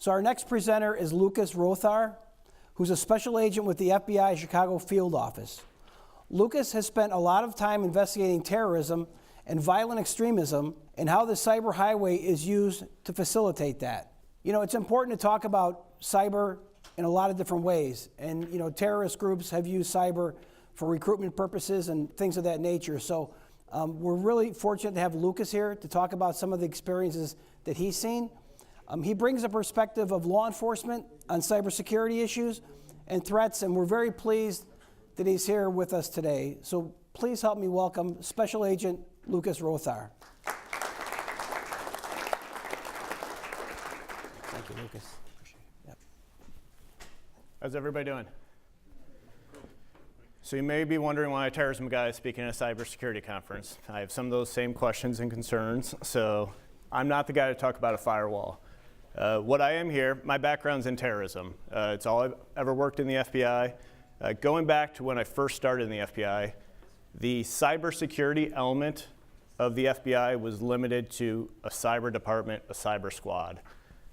So our next presenter is Lucas Rothaar, who's a special agent with the FBI Chicago Field Office. Lucas has spent a lot of time investigating terrorism and violent extremism and how the cyber highway is used to facilitate that. You know, it's important to talk about cyber in a lot of different ways. And, you know, terrorist groups have used cyber for recruitment purposes and things of that nature. So we're really fortunate to have Lucas here to talk about some of the experiences that he's seen. He brings a perspective of law enforcement on cybersecurity issues and threats, and we're very pleased that he's here with us today. So please help me welcome Special Agent Lucas Rothaar. Thank you, Lucas. Yep. How's everybody doing? So you may be wondering why a terrorism guy is speaking at a cybersecurity conference. I have some of those same questions and concerns, so I'm not the guy to talk about a firewall. What I am here, my background's in terrorism. It's all I've ever worked in the FBI. Going back to when I first started in the FBI, the cybersecurity element of the FBI was limited to a cyber department, a cyber squad.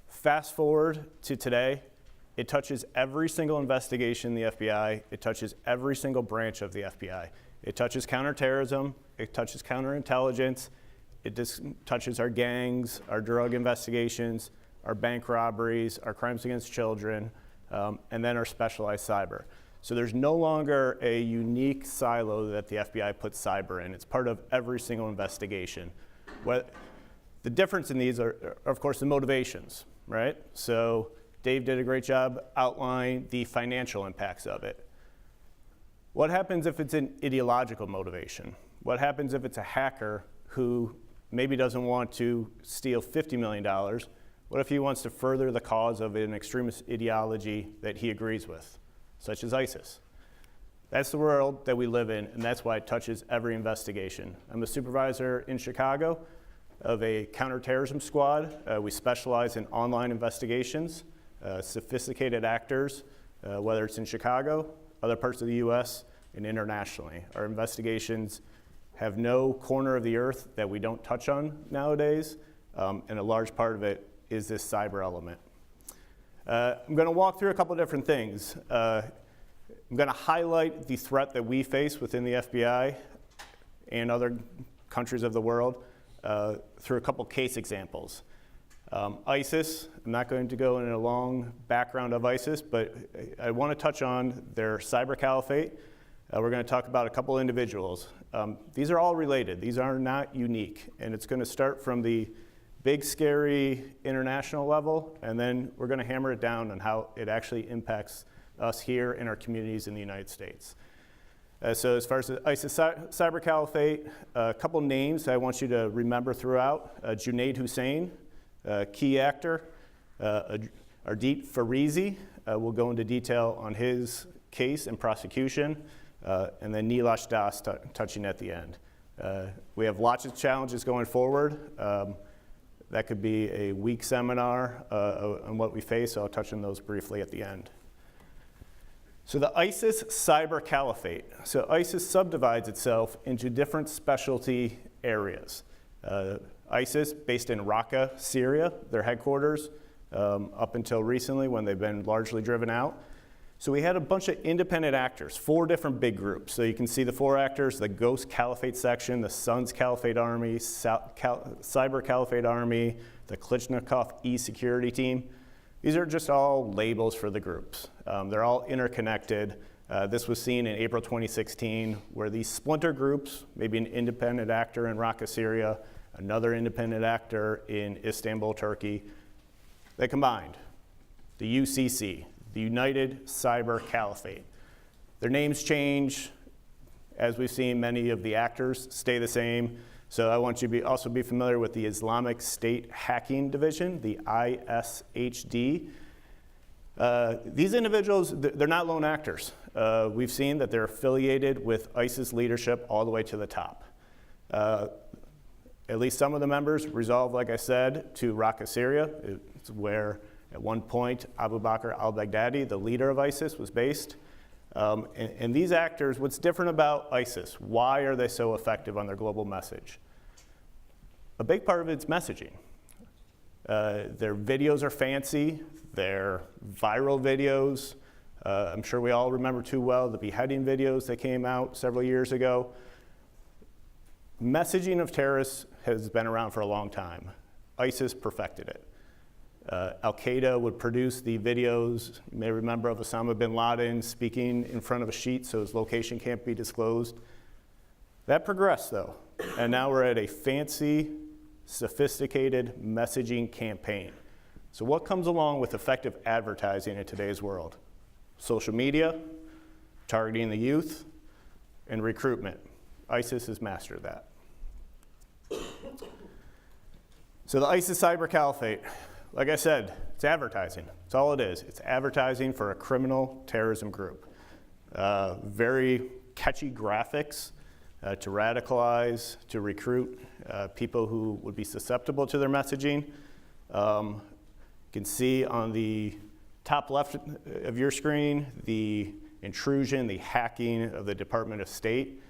Fast forward to today, it touches every single investigation in the FBI. It touches every single branch of the FBI. It touches counterterrorism. It touches counterintelligence. It touches our gangs, our drug investigations, our bank robberies, our crimes against children, and then our specialized cyber. So there's no longer a unique silo that the FBI puts cyber in. It's part of every single investigation. The difference in these are, of course, the motivations, right? So Dave did a great job outlining the financial impacts of it. What happens if it's an ideological motivation? What happens if it's a hacker who maybe doesn't want to steal $50 million? What if he wants to further the cause of an extremist ideology that he agrees with, such as ISIS? That's the world that we live in, and that's why it touches every investigation. I'm a supervisor in Chicago of a counterterrorism squad. We specialize in online investigations, sophisticated actors, whether it's in Chicago, other parts of the US, and internationally. Our investigations have no corner of the earth that we don't touch on nowadays, and a large part of it is this cyber element. I'm going to walk through a couple different things. I'm going to highlight the threat that we face within the FBI and other countries of the world through a couple case examples. ISIS, I'm not going to go into a long background of ISIS, but I want to touch on their cyber caliphate. We're going to talk about a couple individuals. These are all related. These are not unique, and it's going to start from the big, scary international level, and then we're going to hammer it down on how it actually impacts us here in our communities in the United States. So as far as the ISIS cyber caliphate, a couple names I want you to remember throughout. Junaid Hussain, key actor. Ardit Ferizi, we'll go into detail on his case and prosecution, and then Nelash touching at the end. We have lots of challenges going forward. That could be a week seminar on what we face, so I'll touch on those briefly at the end. So the ISIS cyber caliphate. So ISIS subdivides itself into different specialty areas. ISIS, based in Raqqa, Syria, their headquarters, up until recently when they've been largely driven out. So we had a bunch of independent actors, 4 different big groups. So you can see the 4 actors: the Ghost Caliphate section, the Sons Caliphate Army, Cyber Caliphate Army, the Klitschnikov E-Security team. These are just all labels for the groups. They're all interconnected. This was seen in April 2016, where these splinter groups, maybe an independent actor in Raqqa, Syria, another independent actor in Istanbul, Turkey, they combined, the UCC, the United Cyber Caliphate. Their names change. As we've seen, many of the actors stay the same. So I want you to also be familiar with the Islamic State Hacking Division, the ISHD. These individuals, they're not lone actors. We've seen that they're affiliated with ISIS leadership all the way to the top. At least some of the members resolved, like I said, to Raqqa, Syria. It's where at one point Abu Bakr al-Baghdadi, the leader of ISIS, was based. And these actors, what's different about ISIS? Why are they so effective on their global message? A big part of it's messaging. Their videos are fancy, they're viral videos. I'm sure we all remember too well the beheading videos that came out several years ago. Messaging of terrorists has been around for a long time. ISIS perfected it. Al-Qaeda would produce the videos, you may remember, of Osama bin Laden speaking in front of a sheet so his location can't be disclosed. That progressed though, and now we're at a fancy, sophisticated messaging campaign. So what comes along with effective advertising in today's world? Social media, targeting the youth, and recruitment. ISIS has mastered that. So the ISIS Cyber Caliphate, like I said, it's advertising. That's all it is. It's advertising for a criminal terrorism group. Very catchy graphics to radicalize, to recruit people who would be susceptible to their messaging. You can see on the top left of your screen the intrusion, the hacking of the Department of State.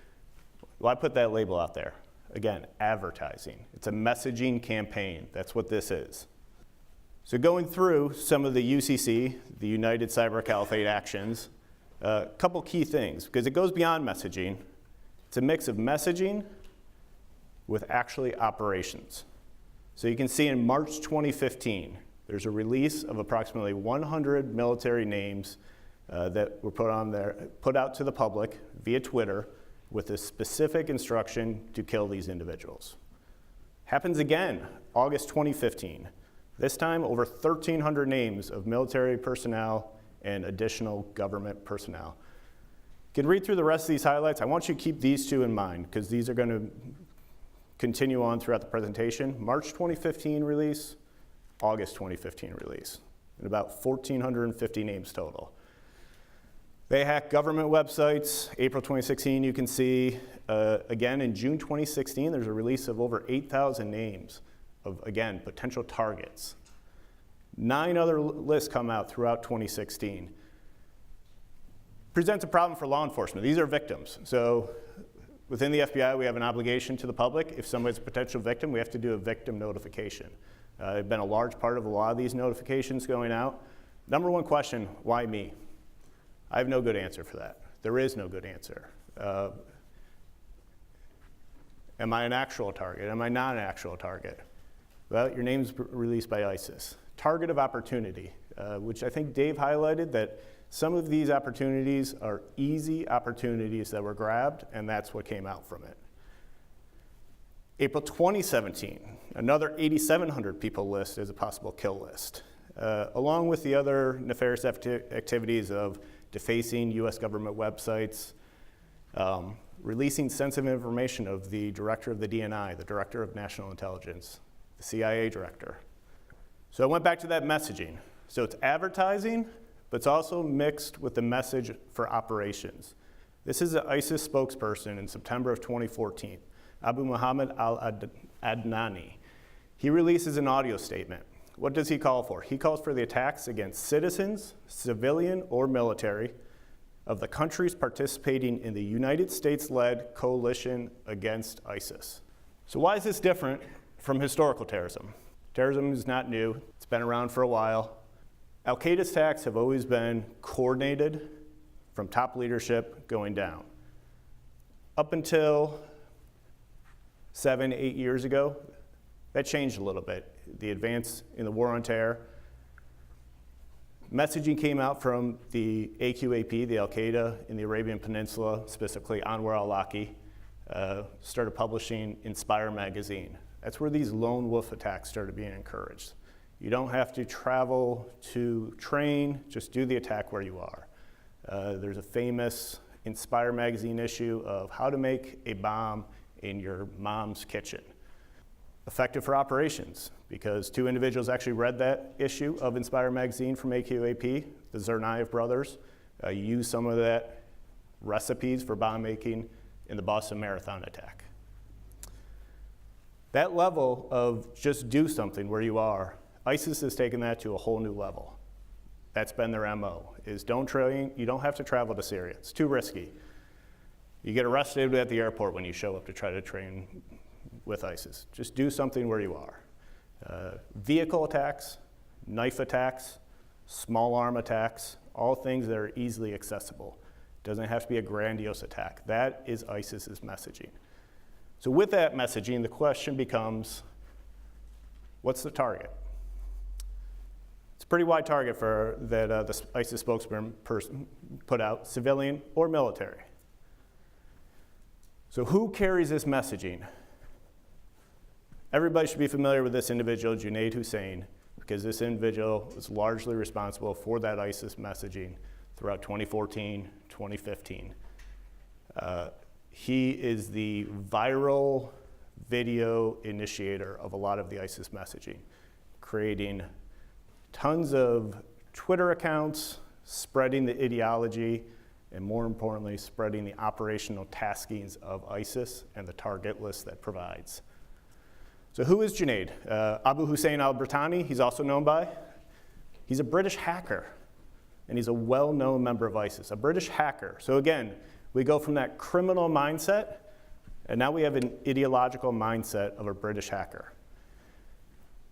Why put that label out there? Again, advertising. It's a messaging campaign. That's what this is. So going through some of the UCC, the United Cyber Caliphate actions, a couple key things, because it goes beyond messaging. It's a mix of messaging with actually operations. So you can see in March 2015, there's a release of approximately 100 military names that were put out to the public via Twitter with a specific instruction to kill these individuals. Happens again, August 2015. This time, over 1,300 names of military personnel and additional government personnel. You can read through the rest of these highlights. I want you to keep these two in mind because these are going to continue on throughout the presentation. March 2015 release, August 2015 release, and about 1,450 names total. They hacked government websites. April 2016, you can see, again in June 2016, there's a release of over 8,000 names of, again, potential targets. 9 other lists come out throughout 2016. Presents a problem for law enforcement. These are victims. So within the FBI, we have an obligation to the public. If somebody's a potential victim, we have to do a victim notification. It's been a large part of a lot of these notifications going out. Number one question, why me? I have no good answer for that. There is no good answer. Am I an actual target? Am I not an actual target? Well, your name's released by ISIS. Target of opportunity, which I think Dave highlighted that some of these opportunities are easy opportunities that were grabbed, and that's what came out from it. April 2017, another 8,700 people list as a possible kill list, along with the other nefarious activities of defacing US government websites, releasing sensitive information of the director of the DNI, the director of national intelligence, the CIA director. So I went back to that messaging. So it's advertising, but it's also mixed with the message for operations. This is the ISIS spokesperson in September of 2014, Abu Muhammad al-Adnani. He releases an audio statement. What does he call for? He calls for the attacks against citizens, civilian or military, of the countries participating in the United States-led coalition against ISIS. So why is this different from historical terrorism? Terrorism is not new. It's been around for a while. Al-Qaeda's attacks have always been coordinated from top leadership going down. Up until 7, 8 years ago, that changed a little bit. The advance in the war on terror. Messaging came out from the AQAP, the Al-Qaeda in the Arabian Peninsula, specifically Anwar al-Awlaki, started publishing Inspire magazine. That's where these lone wolf attacks started being encouraged. You don't have to travel to train, just do the attack where you are. There's a famous Inspire magazine issue of how to make a bomb in your mom's kitchen. Effective for operations, because 2 individuals actually read that issue of Inspire magazine from AQAP, the Tsarnaev brothers, used some of that recipes for bomb making in the Boston Marathon attack. That level of just do something where you are, ISIS has taken that to a whole new level. That's been their MO, is don't train, you don't have to travel to Syria. It's too risky. You get arrested at the airport when you show up to try to train with ISIS. Just do something where you are. Vehicle attacks, knife attacks, small arm attacks, all things that are easily accessible. It doesn't have to be a grandiose attack. That is ISIS's messaging. So with that messaging, the question becomes, what's the target? It's a pretty wide target that the ISIS spokesman put out, civilian or military. So who carries this messaging? Everybody should be familiar with this individual, Junaid Hussain, because this individual was largely responsible for that ISIS messaging throughout 2014, 2015. He is the viral video initiator of a lot of the ISIS messaging, creating tons of Twitter accounts, spreading the ideology, and more importantly, spreading the operational taskings of ISIS and the target list that provides. So who is Junaid? Abu Hussein al-Britani, he's also known by. He's a British hacker, and he's a well-known member of ISIS, a British hacker. So again, we go from that criminal mindset, and now we have an ideological mindset of a British hacker.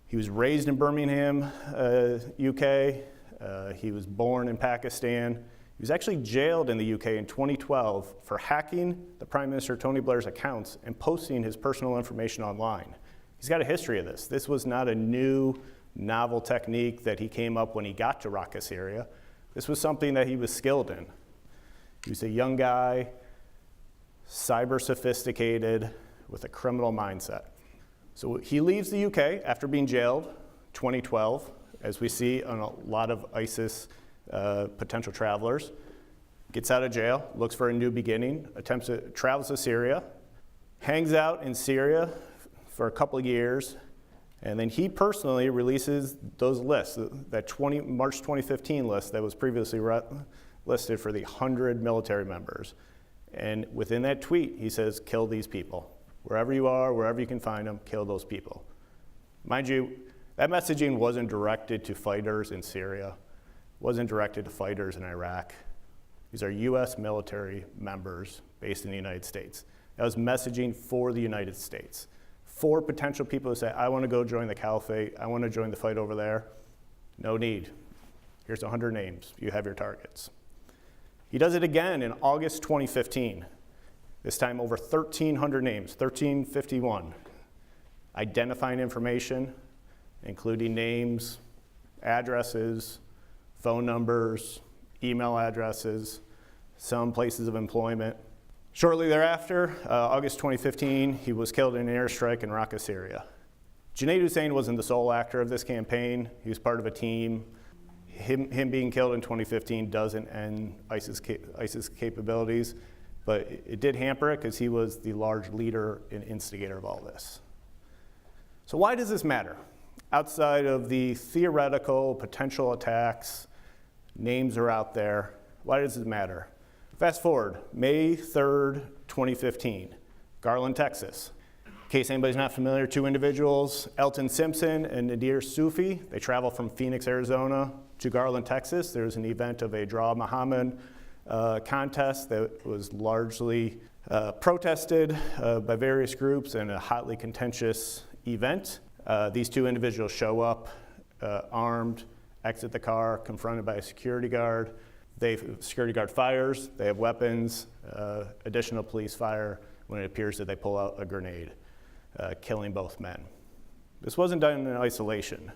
He was raised in Birmingham, UK. He was born in Pakistan. He was actually jailed in the UK in 2012 for hacking the Prime Minister Tony Blair's accounts and posting his personal information online. He's got a history of this. This was not a new, novel technique that he came up when he got to Raqqa, Syria. This was something that he was skilled in. He was a young guy, cyber sophisticated, with a criminal mindset. So he leaves the UK after being jailed, 2012, as we see on a lot of ISIS potential travelers. Gets out of jail, looks for a new beginning, travels to Syria, hangs out in Syria for a couple of years, and then he personally releases those lists, that March 2015 list that was previously listed for the 100 military members. And within that tweet, he says, kill these people. Wherever you are, wherever you can find them, kill those people. Mind you, that messaging wasn't directed to fighters in Syria, wasn't directed to fighters in Iraq. These are US military members based in the United States. That was messaging for the United States. For potential people who say, I want to go join the Caliphate, I want to join the fight over there. No need. Here's 100 names. You have your targets. He does it again in August 2015. This time over 1,300 names, 1,351. Identifying information, including names, addresses, phone numbers, email addresses, some places of employment. Shortly thereafter, August 2015, he was killed in an airstrike in Raqqa, Syria. Junaid Hussain wasn't the sole actor of this campaign. He was part of a team. Him being killed in 2015 doesn't end ISIS capabilities, but it did hamper it because he was the large leader and instigator of all this. So why does this matter? Outside of the theoretical potential attacks, names are out there, why does it matter? Fast forward, May 3rd, 2015, Garland, Texas. In case anybody's not familiar, two individuals, Elton Simpson and Nadir Sufi, they travel from Phoenix, Arizona to Garland, Texas. There's an event of a Draw Muhammad contest that was largely protested by various groups and a hotly contentious event. These two individuals show up armed, exit the car, confronted by a security guard. Security guard fires, they have weapons, additional police fire when it appears that they pull out a grenade, killing both men. This wasn't done in isolation.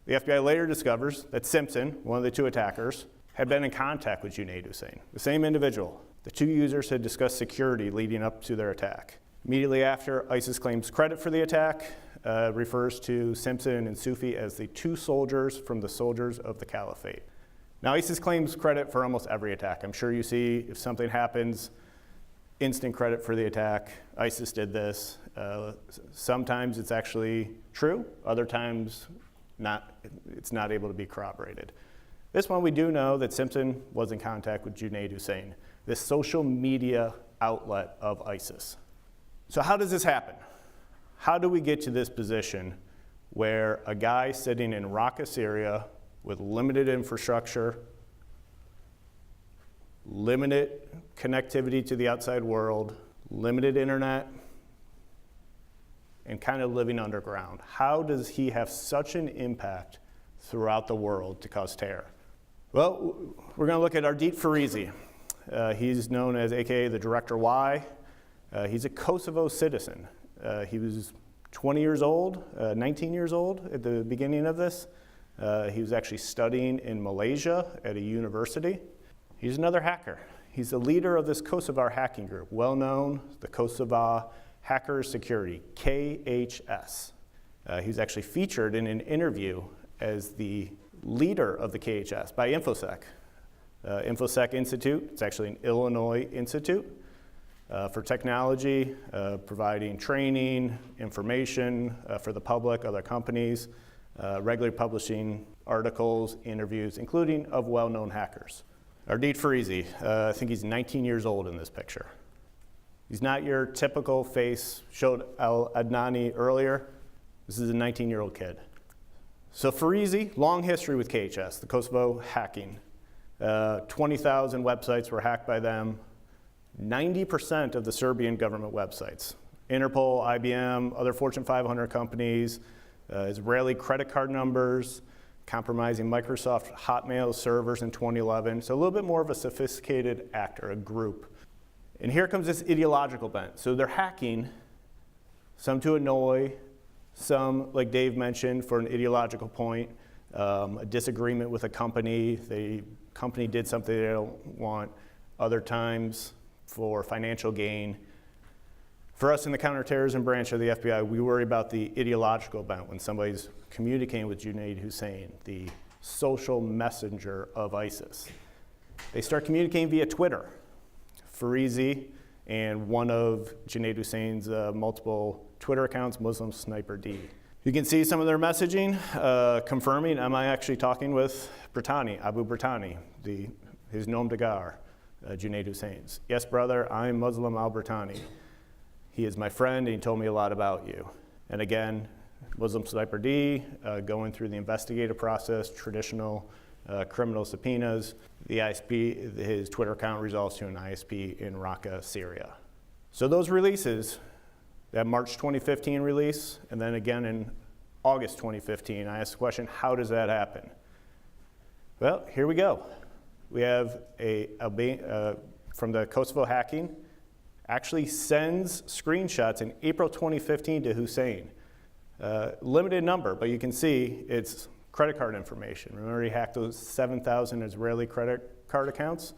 The FBI later discovers that Simpson, one of the two attackers, had been in contact with Junaid Hussain, the same individual. The two users had discussed security leading up to their attack. Immediately after, ISIS claims credit for the attack, refers to Simpson and Sufi as the two soldiers from the soldiers of the Caliphate. Now, ISIS claims credit for almost every attack. I'm sure you see if something happens, instant credit for the attack. ISIS did this. Sometimes it's actually true. Other times, it's not able to be corroborated. This one, we do know that Simpson was in contact with Junaid Hussain, this social media outlet of ISIS. So how does this happen? How do we get to this position where a guy sitting in Raqqa, Syria, with limited infrastructure, limited connectivity to the outside world, limited internet, and kind of living underground. How does he have such an impact throughout the world to cause terror? Well, we're going to look at Ardit Ferizi. He's known as AKA the Director Y. He's a Kosovo citizen. He was 20 years old, 19 years old at the beginning of this. He was actually studying in Malaysia at a university. He's another hacker. He's the leader of this Kosovar hacking group, well known, the Kosovo Hacker Security, KHS. He's actually featured in an interview as the leader of the KHS by InfoSec. InfoSec Institute, it's actually an Illinois institute for technology, providing training, information for the public, other companies, regularly publishing articles, interviews, including of well-known hackers. Ardit Ferizi, I think he's 19 years old in this picture. He's not your typical face, showed Al Adnani earlier. This is a 19-year-old kid. So Ferizi, long history with KHS, the Kosovo hacking. 20,000 websites were hacked by them. 90% of the Serbian government websites. Interpol, IBM, other Fortune 500 companies, Israeli credit card numbers, compromising Microsoft Hotmail servers in 2011. So a little bit more of a sophisticated actor, a group. And here comes this ideological bent. So they're hacking, some to annoy, some, like Dave mentioned, for an ideological point, a disagreement with a company. The company did something they don't want. Other times for financial gain. For us in the counterterrorism branch of the FBI, we worry about the ideological bent when somebody's communicating with Junaid Hussain, the social messenger of ISIS. They start communicating via Twitter. Ferizi and one of Junaid Hussain's multiple Twitter accounts, Muslim Sniper D. You can see some of their messaging, confirming, am I actually talking with Brittani, Abu Brittani, his nom de guerre, Junaid Hussain's. Yes, brother, I'm Muslim al-Brittani. He is my friend, and he told me a lot about you. And again, Muslim Sniper D, going through the investigative process, traditional criminal subpoenas. The ISP, his Twitter account resolves to an ISP in Raqqa, Syria. So those releases, that March 2015 release, and then again in August 2015, I asked the question, how does that happen? Well, here we go. We have from the Kosovo hacking, actually sends screenshots in April 2015 to Hussain. Limited number, but you can see it's credit card information. Remember he hacked those 7,000 Israeli credit card accounts?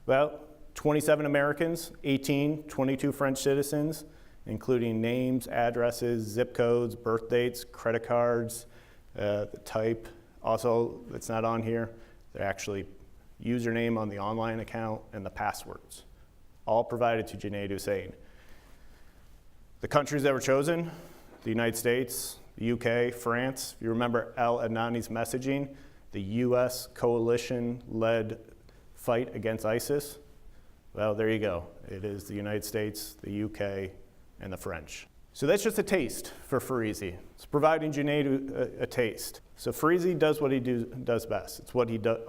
Well, 27 Americans, 22 French citizens, including names, addresses, zip codes, birth dates, credit cards, the type. Also, that's not on here, they're actually username on the online account and the passwords, all provided to Junaid Hussain. The countries that were chosen, the United States, the UK, France. If you remember Al Adnani's messaging, the US coalition-led fight against ISIS. Well, there you go. It is the United States, the UK, and the French. So that's just a taste for Ferizi. It's providing Junaid a taste. So Ferizi does what he does best. It's what he does,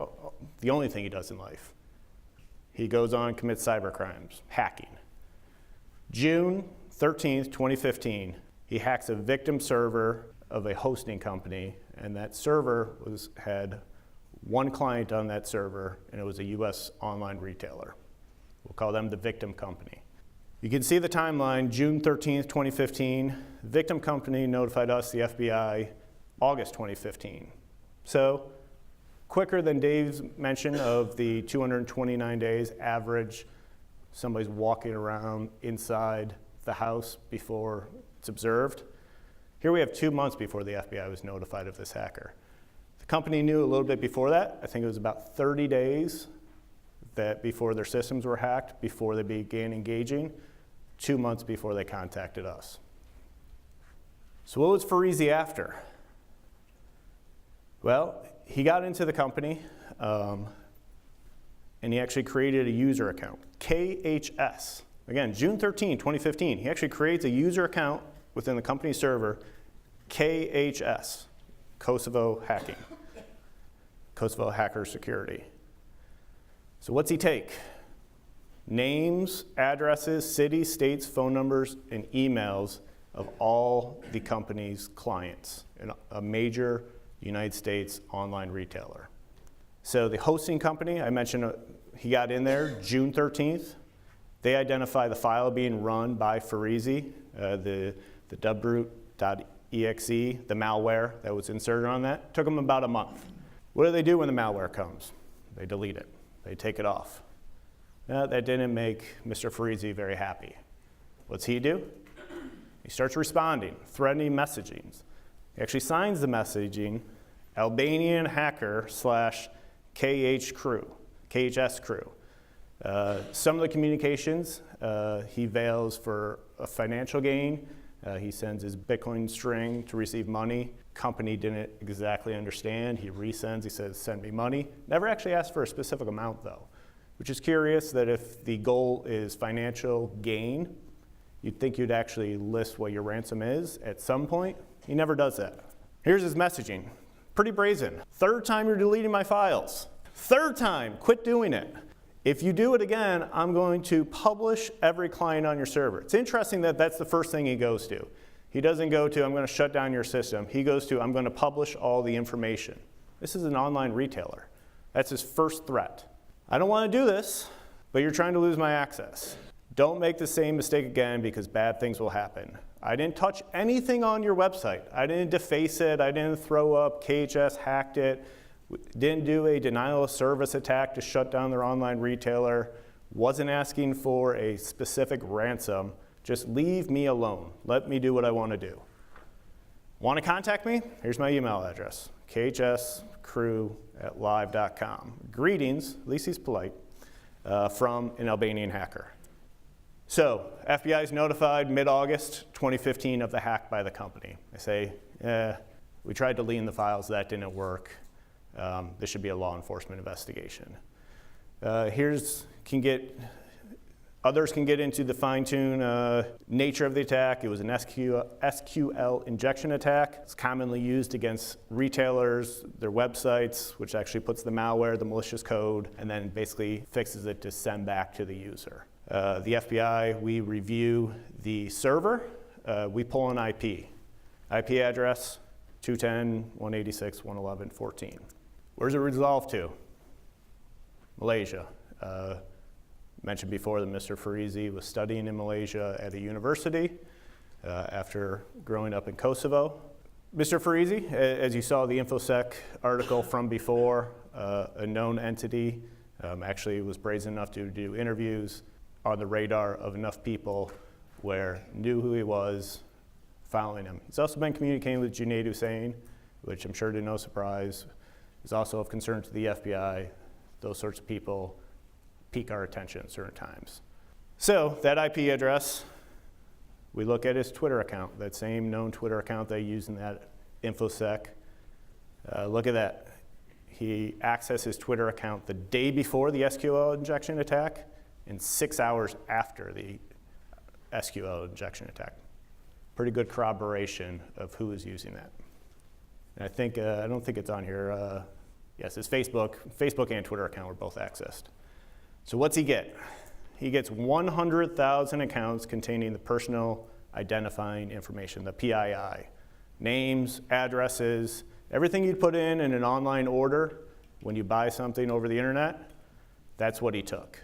the only thing he does in life. He goes on and commits cyber crimes, hacking. June 13th, 2015, he hacks a victim server of a hosting company, and that server had one client on that server, and it was a US online retailer. We'll call them the victim company. You can see the timeline, June 13th, 2015. The victim company notified us, the FBI, August 2015. So quicker than Dave's mention of the 229 days average, somebody's walking around inside the house before it's observed. Here we have 2 months before the FBI was notified of this hacker. The company knew a little bit before that. I think it was about 30 days that before their systems were hacked, before they began engaging, 2 months before they contacted us. So what was Ferizi after? Well, he got into the company and he actually created a user account, KHS. Again, June 13, 2015, he actually creates a user account within the company server, KHS, Kosovo Hacking, Kosovo Hacker Security. So what's he take? Names, addresses, cities, states, phone numbers, and emails of all the company's clients in a major United States online retailer. So the hosting company, I mentioned he got in there June 13th. They identify the file being run by Ferizi, the wroot.exe, the malware that was inserted on that. Took them about a month. What do they do when the malware comes? They delete it. They take it off. That didn't make Mr. Ferizi very happy. What's he do? He starts responding, threatening messaging. He actually signs the messaging, Albanian hacker / KHS crew. Some of the communications he veils for a financial gain. He sends his Bitcoin string to receive money. Company didn't exactly understand. He resends, he says, send me money. Never actually asked for a specific amount though, which is curious that if the goal is financial gain, you'd think you'd actually list what your ransom is at some point. He never does that. Here's his messaging. Pretty brazen. Third time you're deleting my files. Third time, quit doing it. If you do it again, I'm going to publish every client on your server. It's interesting that that's the first thing he goes to. He doesn't go to, I'm going to shut down your system. He goes to, I'm going to publish all the information. This is an online retailer. That's his first threat. I don't want to do this, but you're trying to lose my access. Don't make the same mistake again because bad things will happen. I didn't touch anything on your website. I didn't deface it. I didn't throw up KHS hacked it. Didn't do a denial of service attack to shut down their online retailer. Wasn't asking for a specific ransom. Just leave me alone. Let me do what I want to do. Want to contact me? Here's my email address, khscrew@live.com. Greetings, at least he's polite, from an Albanian hacker. So, FBI is notified mid-August 2015 of the hack by the company. They say, we tried deleting the files, that didn't work. This should be a law enforcement investigation. Others can get into the fine-tune nature of the attack. It was an SQL injection attack. It's commonly used against retailers, their websites, which actually puts the malware, the malicious code, and then basically fixes it to send back to the user. The FBI, we review the server. We pull an IP address, 210.186.111.14. Where's it resolved to? Malaysia. Mentioned before that Mr. Ferizi was studying in Malaysia at a university after growing up in Kosovo. Mr. Ferizi, as you saw the InfoSec article from before, a known entity, actually was brazen enough to do interviews on the radar of enough people where knew who he was, following him. He's also been communicating with Junaid Hussain, which I'm sure to no surprise is also of concern to the FBI. Those sorts of people pique our attention at certain times. So that IP address, we look at his Twitter account, that same known Twitter account they used in that InfoSec. Look at that. He accessed his Twitter account the day before the SQL injection attack and 6 hours after the SQL injection attack. Pretty good corroboration of who is using that. And I think, I don't think it's on here. Yes, his Facebook and Twitter account were both accessed. So what's he get? He gets 100,000 accounts containing the personal identifying information, the PII. Names, addresses, everything you'd put in an online order when you buy something over the internet, that's what he took.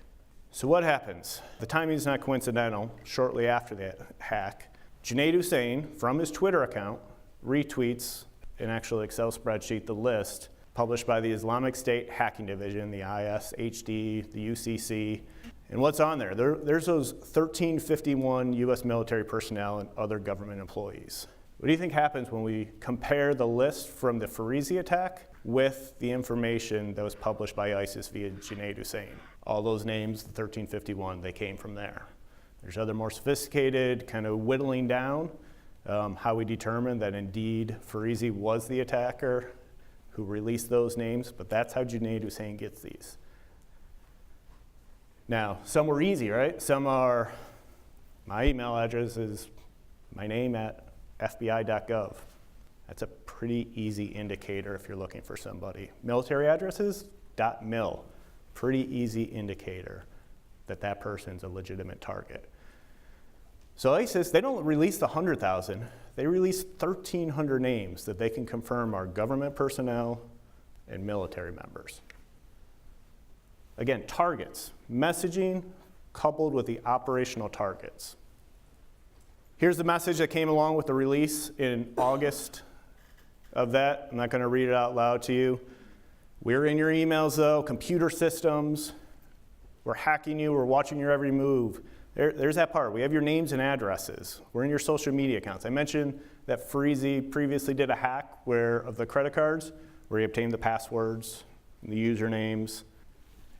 So what happens? The timing is not coincidental. Shortly after the hack, Junaid Hussain, from his Twitter account, retweets an actual Excel spreadsheet, the list, published by the Islamic State Hacking Division, the ISHD, the UCC. And what's on there? There's those 1351 US military personnel and other government employees. What do you think happens when we compare the list from the Ferizi attack with the information that was published by ISIS via Junaid Hussain? All those names, the 1351, they came from there. There's other more sophisticated, kind of whittling down how we determine that indeed Ferizi was the attacker who released those names, but that's how Junaid Hussain gets these. Now, some were easy, right? Some are, my email address is my name at fbi.gov. That's a pretty easy indicator if you're looking for somebody. Military addresses, .mil. Pretty easy indicator that that person's a legitimate target. So ISIS, they don't release the 100,000, they release 1,300 names that they can confirm are government personnel and military members. Again, targets, messaging coupled with the operational targets. Here's the message that came along with the release in August of that. I'm not going to read it out loud to you. We're in your emails though, computer systems. We're hacking you, we're watching your every move. There's that part. We have your names and addresses. We're in your social media accounts. I mentioned that Ferizi previously did a hack of the credit cards where he obtained the passwords, the usernames.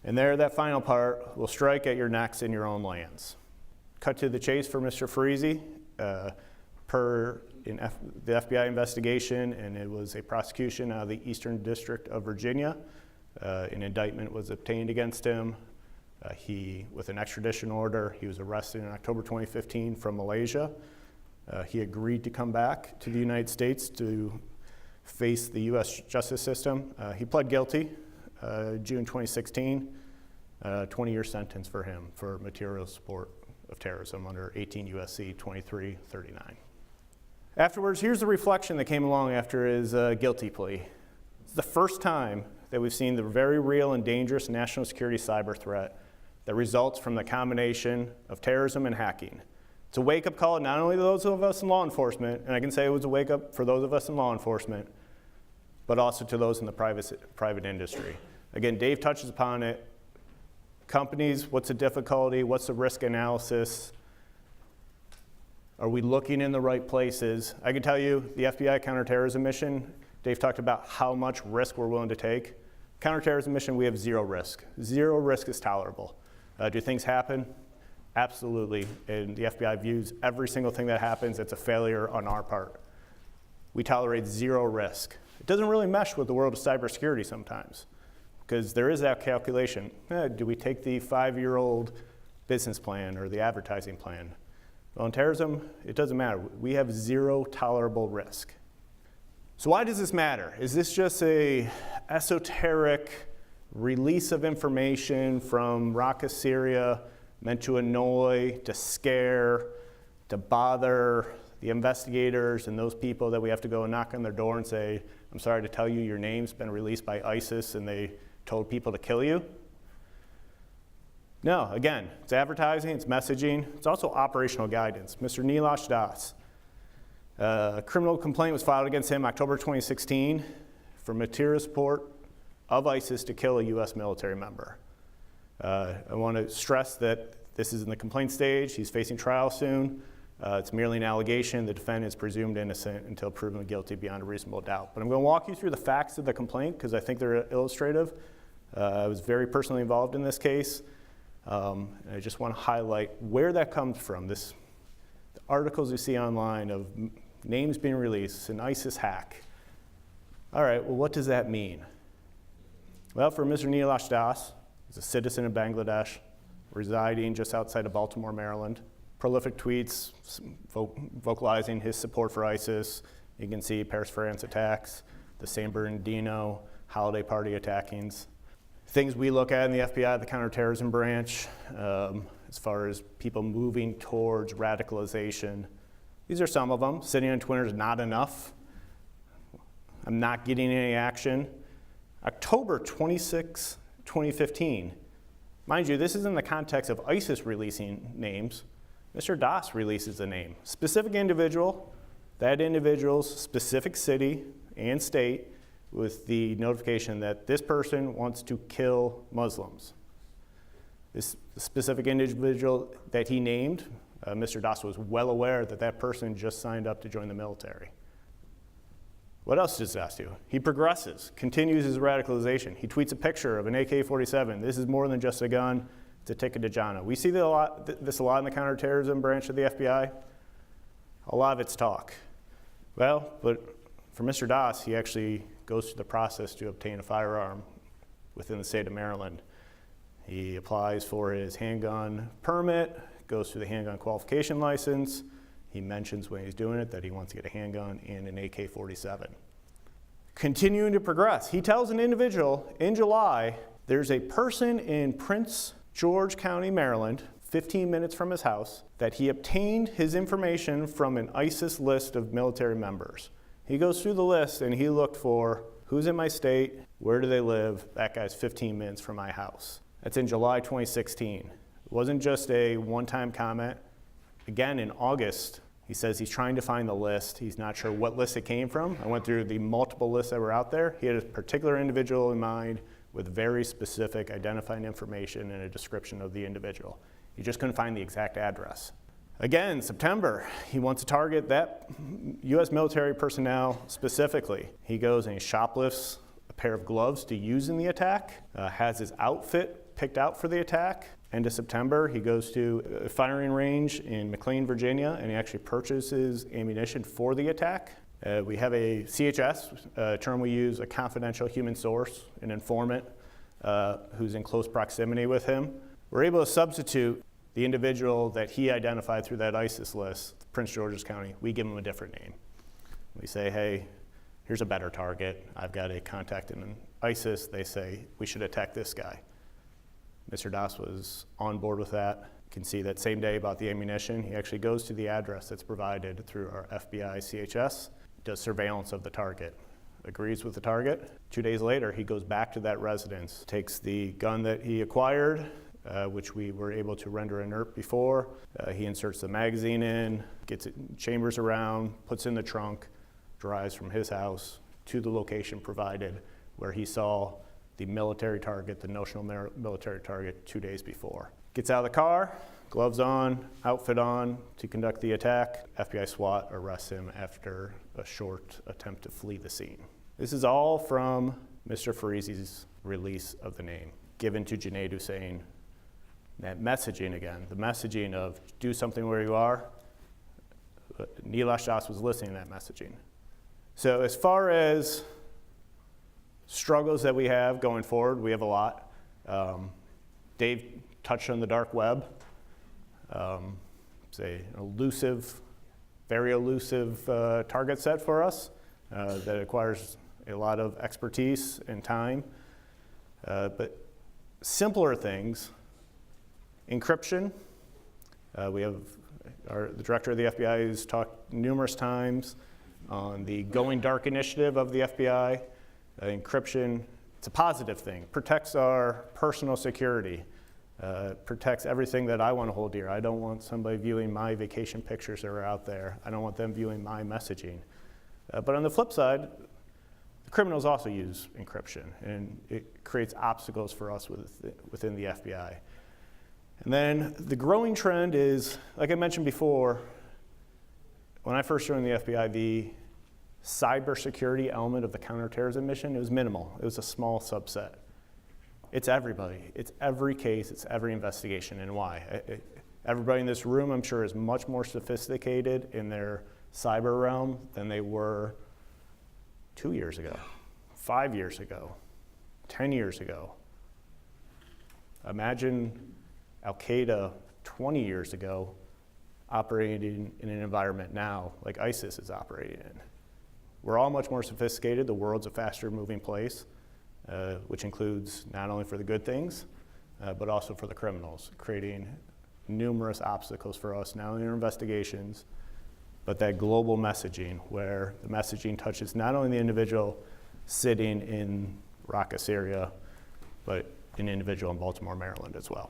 And there, that final part will strike at your necks in your own lands. Cut to the chase for Mr. Ferizi. Per the FBI investigation, and it was a prosecution out of the Eastern District of Virginia. An indictment was obtained against him. With an extradition order, he was arrested in October 2015 from Malaysia. He agreed to come back to the United States to face the US justice system. He pled guilty June 2016, 20-year sentence for him for material support of terrorism under 18 U.S.C. 2339. Afterwards, here's the reflection that came along after his guilty plea. It's the first time that we've seen the very real and dangerous national security cyber threat that results from the combination of terrorism and hacking. It's a wake-up call not only to those of us in law enforcement, and I can say it was a wake-up for those of us in law enforcement, but also to those in the private industry. Again, Dave touches upon it. Companies, what's the difficulty? What's the risk analysis? Are we looking in the right places? I can tell you the FBI counterterrorism mission, Dave talked about how much risk we're willing to take. Counterterrorism mission, we have zero risk. Zero risk is tolerable. Do things happen? Absolutely. And the FBI views every single thing that happens as a failure on our part. We tolerate zero risk. It doesn't really mesh with the world of cybersecurity sometimes, because there is that calculation. Do we take the 5-year-old business plan or the advertising plan? Well, in terrorism, it doesn't matter. We have zero tolerable risk. So why does this matter? Is this just a esoteric release of information from Raqqa, Syria, meant to annoy, to scare, to bother the investigators and those people that we have to go and knock on their door and say, I'm sorry to tell you your name's been released by ISIS and they told people to kill you? No, again, it's advertising, it's messaging, it's also operational guidance. Mr. Nelash Das, a criminal complaint was filed against him October 2016 for material support of ISIS to kill a US military member. I want to stress that this is in the complaint stage. He's facing trial soon. It's merely an allegation. The defendant is presumed innocent until proven guilty beyond a reasonable doubt. But I'm going to walk you through the facts of the complaint because I think they're illustrative. I was very personally involved in this case. And I just want to highlight where that comes from. The articles you see online of names being released, an ISIS hack. All right, well, what does that mean? Well, for Mr. Nelash Das, he's a citizen of Bangladesh, residing just outside of Baltimore, Maryland. Prolific tweets vocalizing his support for ISIS. You can see Paris, France attacks, the San Bernardino holiday party attackings. Things we look at in the FBI, the counterterrorism branch, as far as people moving towards radicalization. These are some of them. Sitting on Twitter is not enough. I'm not getting any action. October 26, 2015. Mind you, this is in the context of ISIS releasing names. Mr. Das releases a name. Specific individual, that individual's specific city and state with the notification that this person wants to kill Muslims. This specific individual that he named, Mr. Das was well aware that that person just signed up to join the military. What else does Das do? He progresses, continues his radicalization. He tweets a picture of an AK-47. This is more than just a gun, it's a ticket to Jannah. We see this a lot in the counterterrorism branch of the FBI. A lot of it's talk. Well, but for Mr. Das, he actually goes through the process to obtain a firearm within the state of Maryland. He applies for his handgun permit, goes through the handgun qualification license. He mentions when he's doing it that he wants to get a handgun and an AK-47. Continuing to progress, he tells an individual in July, there's a person in Prince George County, Maryland, 15 minutes from his house, that he obtained his information from an ISIS list of military members. He goes through the list and he looked for who's in my state, where do they live, that guy's 15 minutes from my house. That's in July 2016. It wasn't just a one-time comment. Again, in August, he says he's trying to find the list. He's not sure what list it came from. I went through the multiple lists that were out there. He had a particular individual in mind with very specific identifying information and a description of the individual. He just couldn't find the exact address. Again, September, he wants to target that US military personnel specifically. He goes and he shoplifts a pair of gloves to use in the attack, has his outfit picked out for the attack. End of September, he goes to a firing range in McLean, Virginia, and he actually purchases ammunition for the attack. We have a CHS, a term we use, a confidential human source, an informant who's in close proximity with him. We're able to substitute the individual that he identified through that ISIS list, Prince George's County. We give him a different name. We say, hey, here's a better target. I've got a contact in ISIS. They say we should attack this guy. Mr. Das was on board with that. You can see that same day about the ammunition, he actually goes to the address that's provided through our FBI CHS, does surveillance of the target, agrees with the target. 2 days later, he goes back to that residence, takes the gun that he acquired, which we were able to render inert before. He inserts the magazine in, gets it chambers around, puts in the trunk, drives from his house to the location provided where he saw the military target, the notional military target 2 days before. Gets out of the car, gloves on, outfit on to conduct the attack. FBI SWAT arrests him after a short attempt to flee the scene. This is all from Mr. Ferizi's release of the name, given to Junaid Hussain. That messaging again, the messaging of do something where you are, Nelash Das was listening to that messaging. So as far as struggles that we have going forward, we have a lot. Dave touched on the dark web. It's an elusive, very elusive target set for us that requires a lot of expertise and time. But simpler things, encryption. We have the director of the FBI has talked numerous times on the Going Dark initiative of the FBI. Encryption, it's a positive thing, protects our personal security, protects everything that I want to hold dear. I don't want somebody viewing my vacation pictures that are out there. I don't want them viewing my messaging. But on the flip side, the criminals also use encryption, and it creates obstacles for us within the FBI. And then the growing trend is, like I mentioned before, when I first joined the FBI, the cybersecurity element of the counterterrorism mission, it was minimal. It was a small subset. It's everybody. It's every case. It's every investigation. And why? Everybody in this room, I'm sure, is much more sophisticated in their cyber realm than they were 2 years ago, 5 years ago, 10 years ago. Imagine Al-Qaeda 20 years ago operating in an environment now like ISIS is operating in. We're all much more sophisticated. The world's a faster moving place, which includes not only for the good things, but also for the criminals, creating numerous obstacles for us, not only in our investigations, but that global messaging where the messaging touches not only the individual sitting in Raqqa, Syria, but an individual in Baltimore, Maryland as well.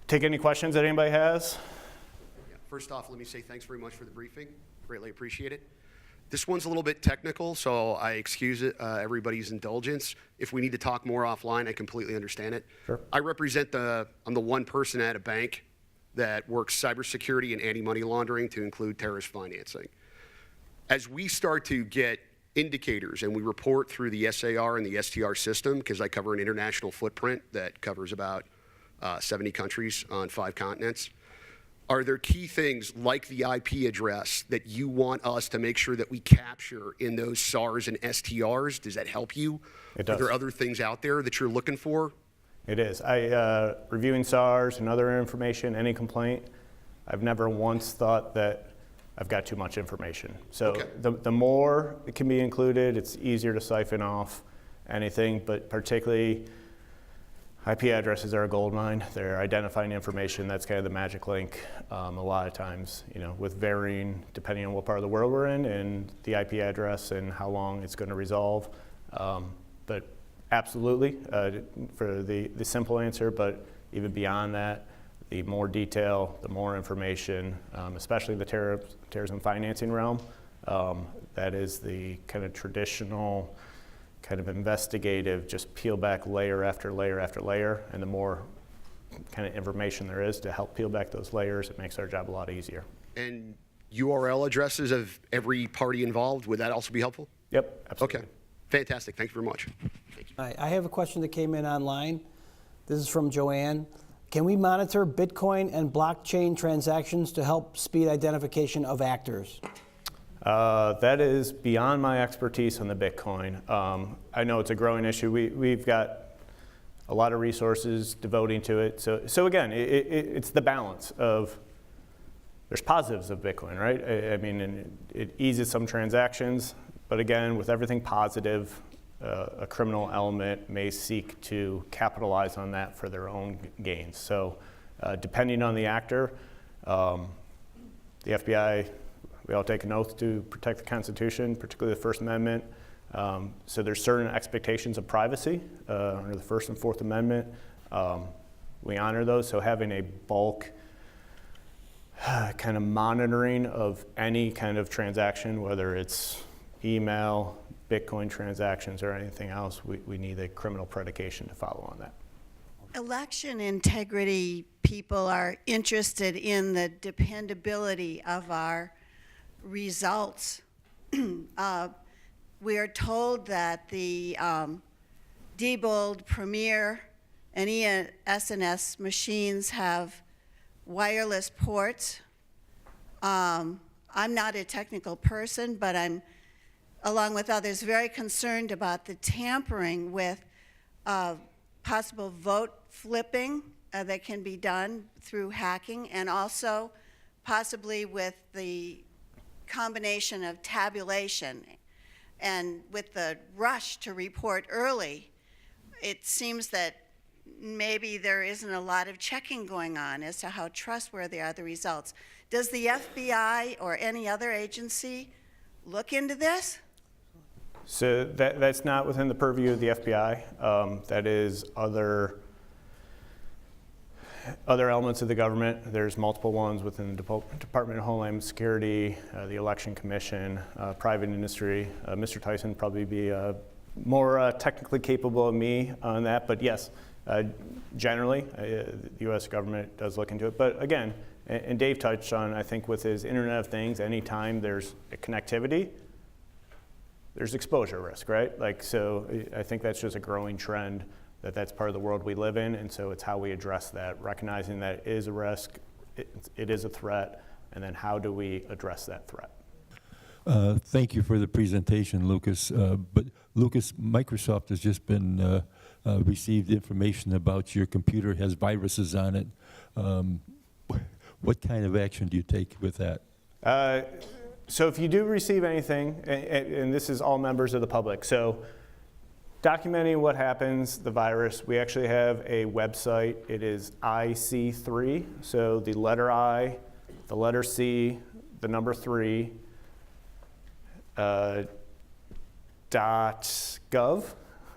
Take any questions that anybody has? Yeah, first off, let me say thanks very much for the briefing. Greatly appreciate it. This one's a little bit technical, so I excuse it, everybody's indulgence. If we need to talk more offline, I completely understand it. Sure. I'm the one person at a bank that works cybersecurity and anti-money laundering to include terrorist financing. As we start to get indicators and we report through the SAR and the STR system, because I cover an international footprint that covers about 70 countries on 5 continents, are there key things like the IP address that you want us to make sure that we capture in those SARs and STRs? Does that help you? It does. Are there other things out there that you're looking for? It is. Reviewing SARs and other information, any complaint, I've never once thought that I've got too much information. So Okay. the more it can be included, it's easier to siphon off anything, but particularly IP addresses are a gold mine. They're identifying information. That's kind of the magic link. A lot of times, with varying, depending on what part of the world we're in, and the IP address and how long it's going to resolve. But absolutely, for the simple answer, but even beyond that, the more detail, the more information, especially the terrorism financing realm, that is the kind of traditional kind of investigative, just peel back layer after layer after layer, and the more kind of information there is to help peel back those layers, it makes our job a lot easier. And URL addresses of every party involved, would that also be helpful? Yep, absolutely. Okay, fantastic, thank you very much. Thank you. I have a question that came in online. This is from Joanne. Can we monitor Bitcoin and blockchain transactions to help speed identification of actors? That is beyond my expertise on the Bitcoin. I know it's a growing issue. We've got a lot of resources devoting to it. So again, it's the balance of, there's positives of Bitcoin, right? I mean, it eases some transactions, but again, with everything positive, a criminal element may seek to capitalize on that for their own gains. So depending on the actor, the FBI, we all take an oath to protect the Constitution, particularly the First Amendment. So there's certain expectations of privacy under the First and Fourth Amendment. We honor those, so having a bulk kind of monitoring of any kind of transaction, whether it's email, Bitcoin transactions, or anything else, we need a criminal predication to follow on that. Election integrity people are interested in the dependability of our results. We are told that the Diebold, Premier, and ES&S machines have wireless ports. I'm not a technical person, but I'm, along with others, very concerned about the tampering with possible vote flipping that can be done through hacking, and also possibly with the combination of tabulation. And with the rush to report early, it seems that maybe there isn't a lot of checking going on as to how trustworthy are the results. Does the FBI or any other agency look into this? So that's not within the purview of the FBI. That is other elements of the government. There's multiple ones within the Department of Homeland Security, the Election Commission, private industry. Mr. Tyson would probably be more technically capable of me on that, but yes, generally, the U.S. government does look into it. But again, and Dave touched on, I think with his Internet of Things, anytime there's a connectivity, there's exposure risk, right? Like, so I think that's just a growing trend, that's part of the world we live in, and so it's how we address that, recognizing that it is a risk, it is a threat, and then how do we address that threat? Thank you for the presentation, Lucas. But Lucas, Microsoft has just been received information about your computer has viruses on it. What kind of action do you take with that? So if you do receive anything, and this is all members of the public, so documenting what happens, the virus, we actually have a website. It is IC3, so the letter I, the letter C, the number 3, .gov,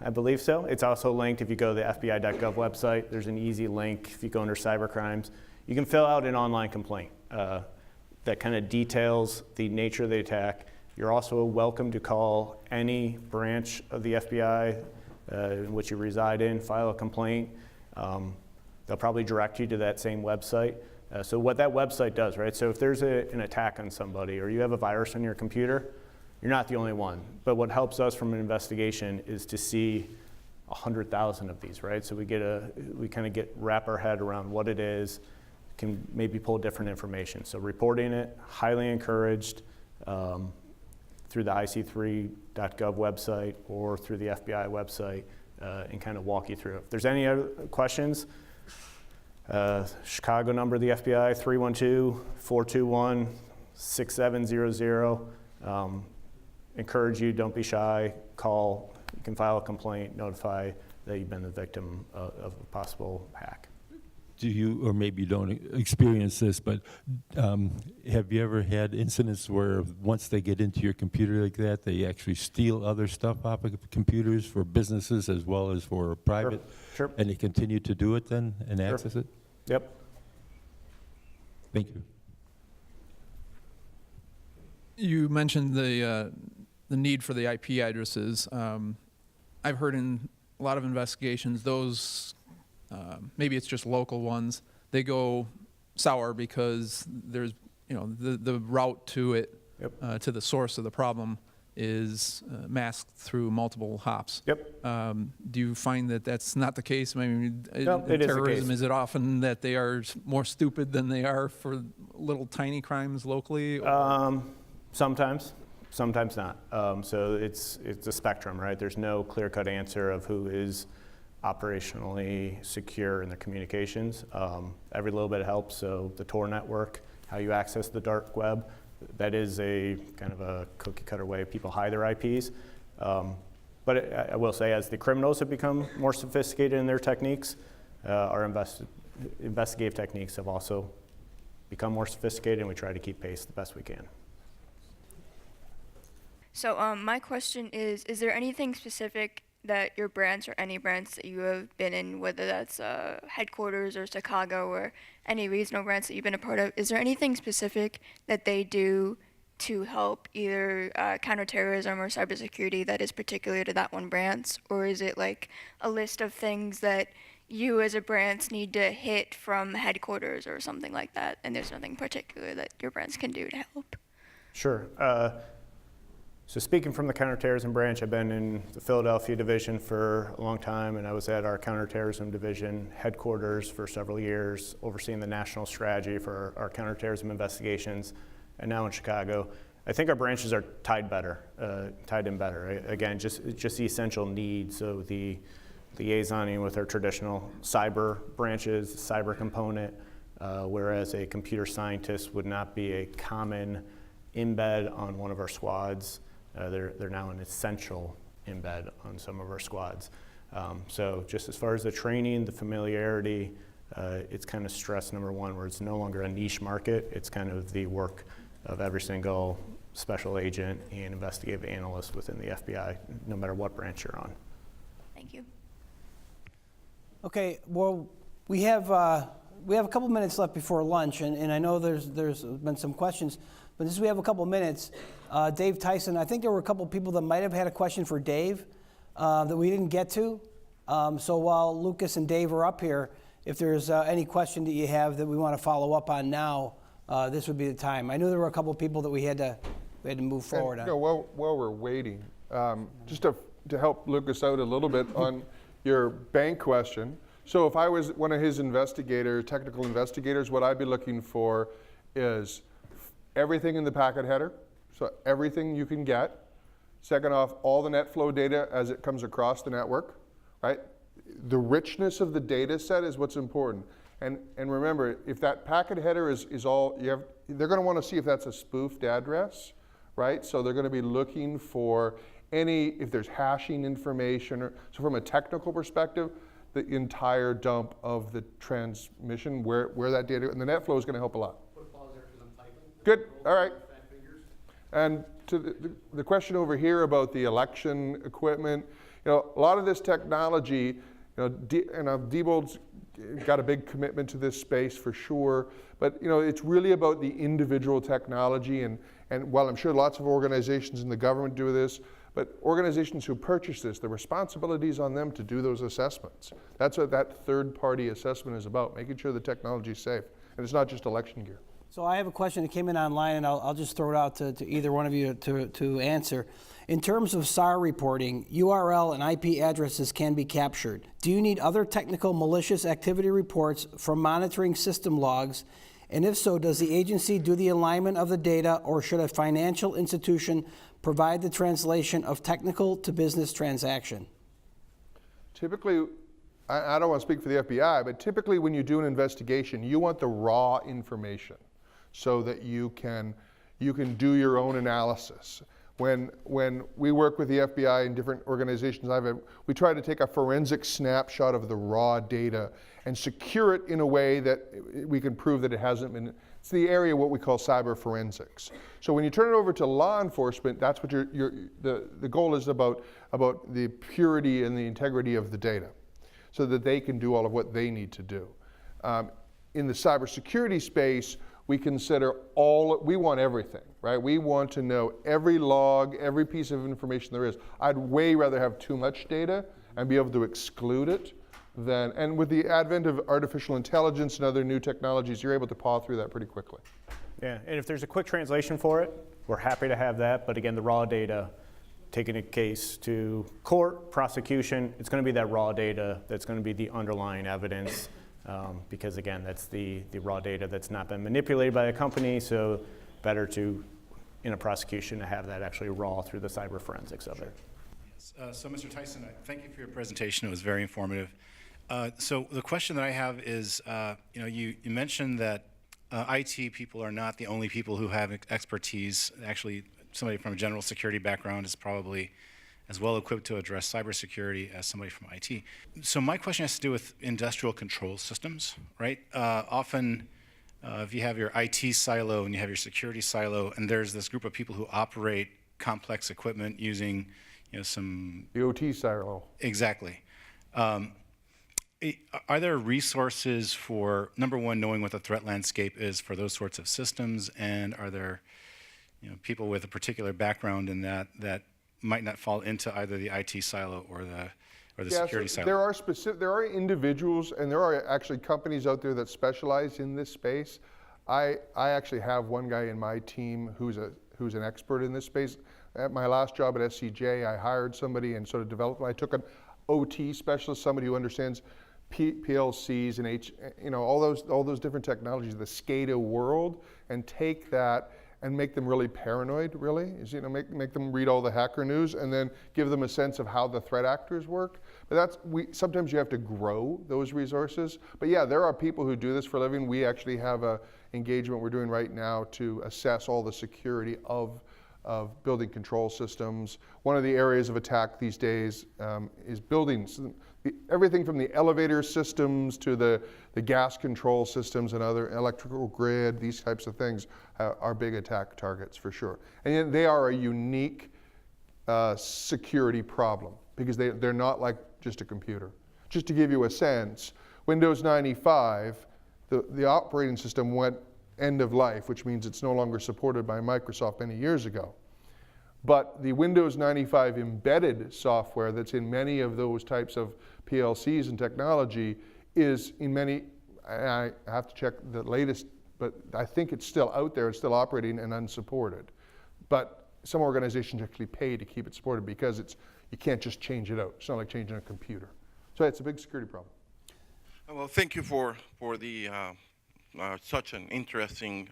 I believe so. It's also linked if you go to the FBI.gov website. There's an easy link if you go under cybercrimes. You can fill out an online complaint that kind of details the nature of the attack. You're also welcome to call any branch of the FBI in which you reside in, file a complaint. They'll probably direct you to that same website. So what that website does, right? So if there's an attack on somebody or you have a virus on your computer, you're not the only one. But what helps us from an investigation is to see 100,000 of these, right? So we kind of wrap our head around what it is, can maybe pull different information. So reporting it, highly encouraged through the IC3.gov website or through the FBI website and kind of walk you through it. If there's any other questions, Chicago number of the FBI, 312-421-6700. Encourage you, don't be shy, call, You can file a complaint, notify that you've been the victim of a possible hack. Do you, or maybe you don't experience this, but have you ever had incidents where once they get into your computer like that, they actually steal other stuff off of computers for businesses as well as for private? Sure. And they continue to do it then and access it? Yep. Thank you. You mentioned the need for the IP addresses. I've heard in a lot of investigations, those, maybe it's just local ones, they go sour because there's, the route to it, Yep. to the source of the problem is masked through multiple hops. Yep. Do you find that that's not the case? I mean, No, in it is the terrorism, case. is it often that they are more stupid than they are for little tiny crimes locally? Sometimes not. So it's a spectrum, right? There's no clear-cut answer of who is operationally secure in their communications. Every little bit helps. So the Tor network, how you access the dark web, that is a kind of a cookie-cutter way people hide their IPs. But I will say, as the criminals have become more sophisticated in their techniques, our investigative techniques have also become more sophisticated, and we try to keep pace the best we can. So my question is there anything specific that your branch or any branch that you have been in, whether that's headquarters or Chicago or any regional branch that you've been a part of, is there anything specific that they do to help either counterterrorism or cybersecurity that is particular to that one branch? Or is it like a list of things that you as a branch need to hit from headquarters or something like that, and there's nothing particular that your branch can do to help? Sure. So speaking from the counterterrorism branch, I've been in the Philadelphia division for a long time, and I was at our counterterrorism division headquarters for several years, overseeing the national strategy for our counterterrorism investigations, and now in Chicago. I think our branches are tied in better. Right? Again, just the essential needs. So the liaisoning with our traditional cyber branches, cyber component, whereas a computer scientist would not be a common embed on one of our squads. They're now an essential embed on some of our squads. So just as far as the training, the familiarity, it's kind of stress number one, where it's no longer a niche market. It's kind of the work of every single special agent and investigative analyst within the FBI, no matter what branch you're on. Thank you. Okay, well, we have a couple minutes left before lunch, and I know there's been some questions, but since we have a couple minutes, Dave Tyson, I think there were a couple people that might have had a question for Dave that we didn't get to. So while Lucas and Dave are up here, if there's any question that you have that we want to follow up on now, this would be the time. I knew there were a couple people that we had to move forward on. While we're waiting, just to help Lucas out a little bit on your bank question. So if I was one of his investigators, technical investigators, what I'd be looking for is everything in the packet header, so everything you can get. Second off, all the net flow data as it comes across the network, right? The richness of the data set is what's important. And remember, if that packet header is all you have, they're going to want to see if that's a spoofed address, right? So they're going to be looking for if there's hashing information. So from a technical perspective, the entire dump of the transmission, where that data, and the net flow is going to help a lot. Put a pause there because I'm typing. Good, all right. And to the question over here about the election equipment, a lot of this technology, Diebold's got a big commitment to this space for sure, but it's really about the individual technology, and while I'm sure lots of organizations in the government do this, but organizations who purchase this, the responsibility is on them to do those assessments. That's what that third-party assessment is about, making sure the technology is safe. And it's not just election gear. So I have a question that came in online, and I'll just throw it out to either one of you to answer. In terms of SAR reporting, URL and IP addresses can be captured. Do you need other technical malicious activity reports from monitoring system logs? And if so, does the agency do the alignment of the data, or should a financial institution provide the translation of technical to business transaction? Typically, I don't want to speak for the FBI, but typically when you do an investigation, you want the raw information so that you can do your own analysis. When we work with the FBI and different organizations, we try to take a forensic snapshot of the raw data and secure it in a way that we can prove that it hasn't been. It's the area of what we call cyber forensics. So when you turn it over to law enforcement, that's what the goal is about the purity and the integrity of the data, so that they can do all of what they need to do. In the cybersecurity space, we consider we want everything, right? We want to know every log, every piece of information there is. I'd way rather have too much data and be able to exclude it and with the advent of artificial intelligence and other new technologies, you're able to paw through that pretty quickly. Yeah, and if there's a quick translation for it, we're happy to have that. But again, the raw data, taking a case to court, prosecution, it's going to be that raw data that's going to be the underlying evidence. Because again, that's the raw data that's not been manipulated by a company, so better to, in a prosecution, to have that actually raw through the cyber forensics of it. Yes. So Mr. Tyson, thank you for your presentation. It was very informative. So the question that I have is, you mentioned that IT people are not the only people who have expertise. Actually, somebody from a general security background is probably as well equipped to address cybersecurity as somebody from IT. So my question has to do with industrial control systems, right? Often, if you have your IT silo and you have your security silo, and there's this group of people who operate complex equipment using, some... The OT silo. Exactly. Are there resources for, number one, knowing what the threat landscape is for those sorts of systems, and are there people with a particular background in that might not fall into either the IT silo or the security silo? There are individuals, and there are actually companies out there that specialize in this space. I actually have one guy in my team who's an expert in this space. At my last job at SCJ, I hired somebody and sort of developed. I took an OT specialist, somebody who understands PLCs and all those different technologies, the SCADA world, and take that and make them really paranoid, make them read all the hacker news and then give them a sense of how the threat actors work. But sometimes you have to grow those resources. But yeah, there are people who do this for a living. We actually have an engagement we're doing right now to assess all the security of building control systems. One of the areas of attack these days is buildings. Everything from the elevator systems to the gas control systems and other electrical grid, these types of things are big attack targets for sure. And yet they are a unique security problem because they're not like just a computer. Just to give you a sense, Windows 95, the operating system went end of life, which means it's no longer supported by Microsoft many years ago. But the Windows 95 embedded software that's in many of those types of PLCs and technology is in many, I have to check the latest, but I think it's still out there, it's still operating and unsupported. But some organizations actually pay to keep it supported because you can't just change it out. It's not like changing a computer. So it's a big security problem. Well, thank you for the such an interesting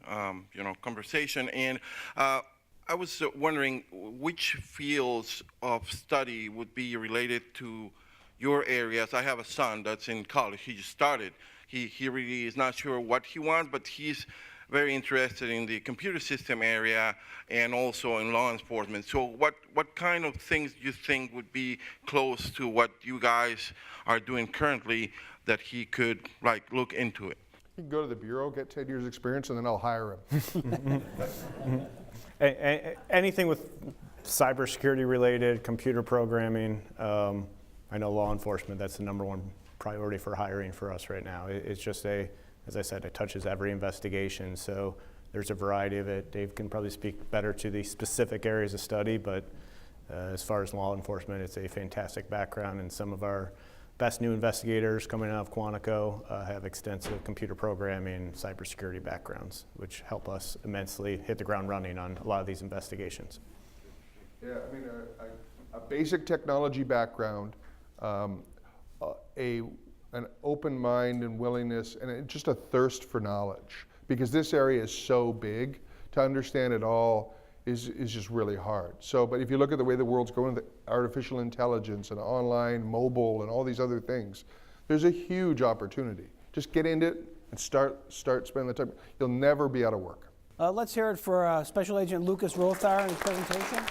conversation. And I was wondering which fields of study would be related to your areas. I have a son that's in college. He just started. He really is not sure what he wants, but he's very interested in the computer system area and also in law enforcement. So what kind of things do you think would be close to what you guys are doing currently that he could look into it? You can go to the bureau, get 10 years experience, and then I'll hire him. Anything with cybersecurity related, computer programming, I know law enforcement, that's the number one priority for hiring for us right now. It's just as I said, it touches every investigation, so there's a variety of it. Dave can probably speak better to the specific areas of study, but as far as law enforcement, it's a fantastic background, and some of our best new investigators coming out of Quantico have extensive computer programming, cybersecurity backgrounds, which help us immensely hit the ground running on a lot of these investigations. Yeah, I mean, a basic technology background, an open mind and willingness, and just a thirst for knowledge, because this area is so big, to understand it all is just really hard. So, but if you look at the way the world's going, the artificial intelligence and online, mobile, and all these other things, there's a huge opportunity. Just get into it and start spending the time. You'll never be out of work. Let's hear it for Special Agent Lucas Rothaar in his presentation.